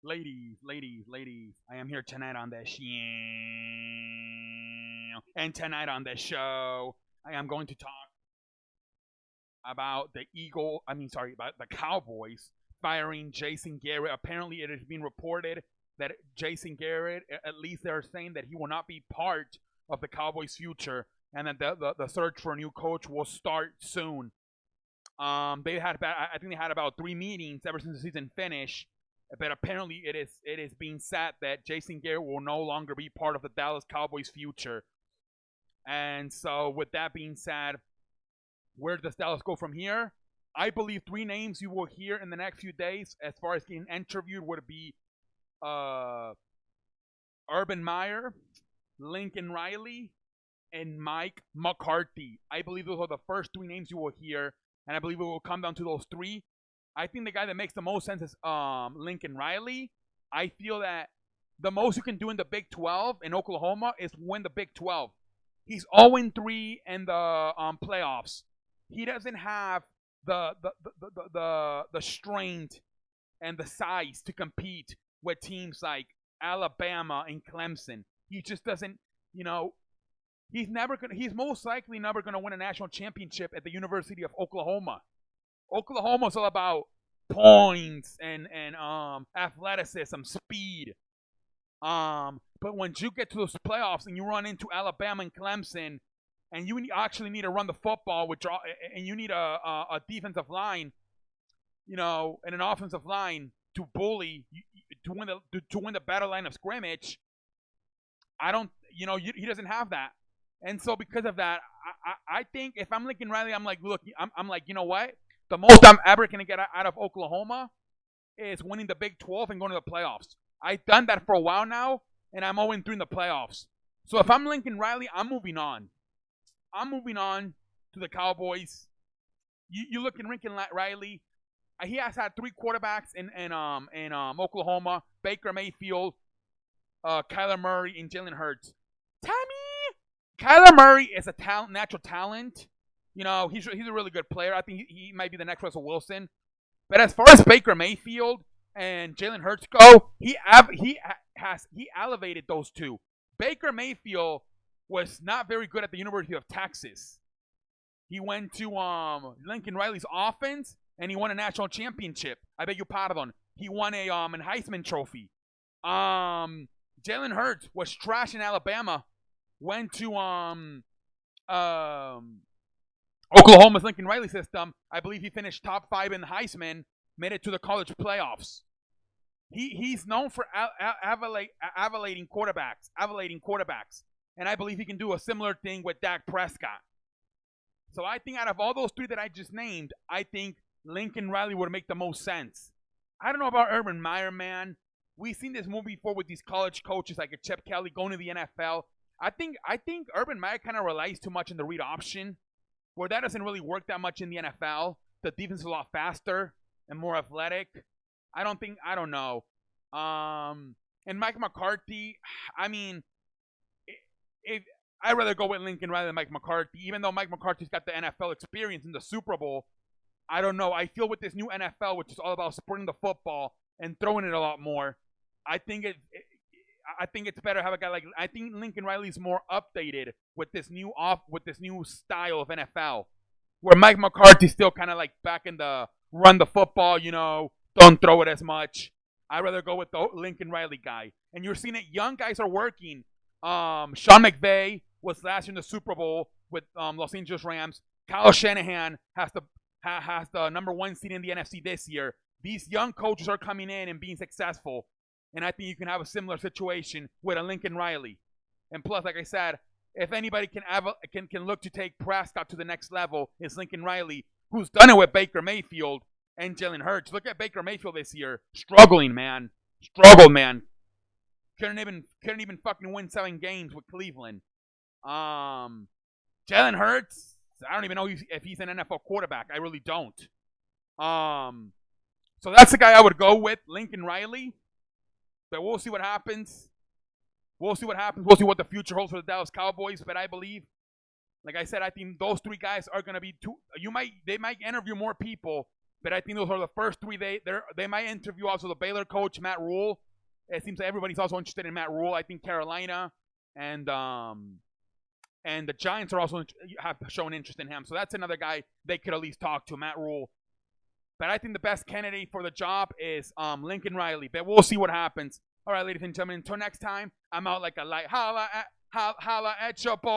Ladies, I am here tonight on the show. And tonight on the show, I am going to talk about about the Cowboys firing Jason Garrett. Apparently, it has been reported that Jason Garrett, at least they're saying that he will not be part of the Cowboys' future and that the search for a new coach will start soon. I think they had about 3 meetings ever since the season finished, but apparently it is being said that Jason Garrett will no longer be part of the Dallas Cowboys' future. And so, with that being said, where does Dallas go from here? I believe 3 names you will hear in the next few days, as far as getting interviewed, would be uh, Urban Meyer, Lincoln Riley, and Mike McCarthy. I believe those are the first 3 names you will hear, and I believe it will come down to those 3. I think the guy that makes the most sense is Lincoln Riley. I feel that the most you can do in the Big 12 in Oklahoma is win the Big 12. He's 0-3 in the playoffs. He doesn't have the strength and the size to compete with teams like Alabama and Clemson. He just doesn't, you know, he's most likely never gonna win a national championship at the University of Oklahoma. Oklahoma's all about points and athleticism, speed. But when you get to those playoffs and you run into Alabama and Clemson, and you actually need to run the football, and you need a defensive line, and an offensive line to bully, to win the battle line of scrimmage. I don't, he doesn't have that, and so because of that, I think if I'm Lincoln Riley, I'm like, look, I'm like, you know what? The most I'm ever gonna get out of Oklahoma is winning the Big 12 and going to the playoffs. I've done that for a while now, and I'm 0-3 in the playoffs. So if I'm Lincoln Riley, I'm moving on. I'm moving on to the Cowboys. You look at Lincoln Riley. He has had 3 quarterbacks in Oklahoma: Baker Mayfield, Kyler Murray, and Jalen Hurts. Kyler Murray is a natural talent. He's a really good player. I think he might be the next Russell Wilson. But as far as Baker Mayfield and Jalen Hurts go, he elevated those 2. Baker Mayfield was not very good at the University of Texas. He went to Lincoln Riley's offense and he won a national championship. I beg your pardon. He won a Heisman Trophy. Jalen Hurts was trash in Alabama. Went to Oklahoma's Lincoln Riley system. I believe he finished top 5 in the Heisman. Made it to the college playoffs. He's known for elevating quarterbacks, and I believe he can do a similar thing with Dak Prescott. So I think out of all those 3 that I just named, I think Lincoln Riley would make the most sense. I don't know about Urban Meyer, man. We've seen this movie before with these college coaches like Chip Kelly going to the NFL. I think Urban Meyer kind of relies too much on the read option, where that doesn't really work that much in the NFL. The defense is a lot faster and more athletic. I don't know. And Mike McCarthy, I mean, if I'd rather go with Lincoln rather than Mike McCarthy, even though Mike McCarthy's got the NFL experience in the Super Bowl. I don't know. I feel with this new NFL, which is all about spreading the football and throwing it a lot more, I think it's better to have a guy like. I think Lincoln Riley's more updated with this new style of NFL, where Mike McCarthy's still kind of like back in the run the football, don't throw it as much. I'd rather go with the Lincoln Riley guy. And you're seeing it. Young guys are working. Sean McVay was last year in the Super Bowl with Los Angeles Rams. Kyle Shanahan has the number 1 seed in the NFC this year. These young coaches are coming in and being successful. And I think you can have a similar situation with a Lincoln Riley. And plus, like I said, if anybody can look to take Prescott to the next level, it's Lincoln Riley, who's done it with Baker Mayfield and Jalen Hurts. Look at Baker Mayfield this year. Struggled, man. Couldn't even fucking win 7 games with Cleveland. Jalen Hurts, I don't even know if he's an NFL quarterback. I really don't. So that's the guy I would go with, Lincoln Riley. But we'll see what happens. We'll see what the future holds for the Dallas Cowboys. But I believe, like I said, I think those 3 guys are going to be they might interview more people, But I think those are the first three. They might interview also the Baylor coach, Matt Rule. It seems like everybody's also interested in Matt Rule. I think Carolina and the Giants are also have shown interest in him. So that's another guy they could at least talk to, Matt Rule. But I think the best candidate for the job is Lincoln Riley. But we'll see what happens. All right, ladies and gentlemen, until next time, I'm out like a light. Holla at your boy.